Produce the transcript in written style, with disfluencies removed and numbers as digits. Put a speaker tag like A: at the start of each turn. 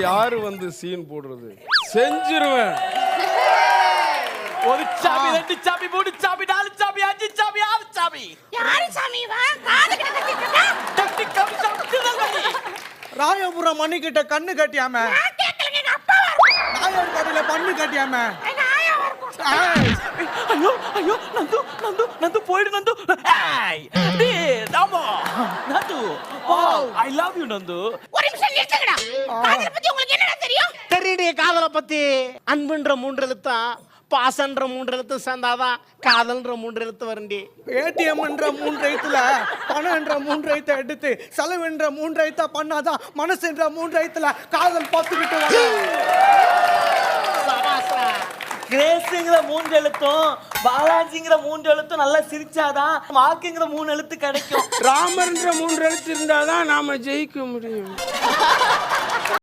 A: யாரு வந்து சீன் போடுறது செஞ்சிருவேன்.
B: ஒரு சாமி, ரெண்டு சாமி, மூணு சாமி, நாலு சாமி, அஞ்சு சாமி, ஆறு சாமி.
C: யாரு சாமி வா காது கிட்ட கட்டிட்டு இருக்க?
B: கட்டி கவி சாமி திருநெல்வேலி.
D: ராயபுரம் மணி கிட்ட கண்ணு கட்டியாம,
C: நான் கேட்கலங்க, எங்க அப்பா இருக்கும்.
D: நாயர் கடையில பண்ணு கட்டியாம.
C: எங்க ஆயா இருக்கும்.
B: ஐயோ ஐயோ நந்து நந்து நந்து போயிடு நந்து. ஏய் டேய் ராமோ Nandu. I love you Nandu.
C: ஒரு நிமிஷம் நிறுத்துங்கடா. காதலை பத்தி உங்களுக்கு என்னடா தெரியும்?
E: தெரியுடைய காதலை பத்தி. அன்புன்ற 3 எழுத்தும் பாசன்ற 3 எழுத்தும் சேர்ந்தாதான் காதல்ன்ற 3 எழுத்து வருண்டி.
D: ஏடிஎம்ன்ற 3 எழுத்துல பணம்ன்ற 3 எழுத்தை எடுத்து செலவுன்ற 3 எழுத்தா பண்ணாதான் மனசுன்ற 3 எழுத்துல காதல் பார்த்துக்கிட்டு
B: கிரேஸ்ங்கிற 3 எழுத்தும் பாலாஜிங்கிற 3 எழுத்தும் நல்லா சிரிச்சாதான் மார்க்குங்கிற 3 எழுத்து கிடைக்கும்.
A: ராமர்ன்ற 3 எழுத்து இருந்தாதான் நாம ஜெயிக்க முடியும்.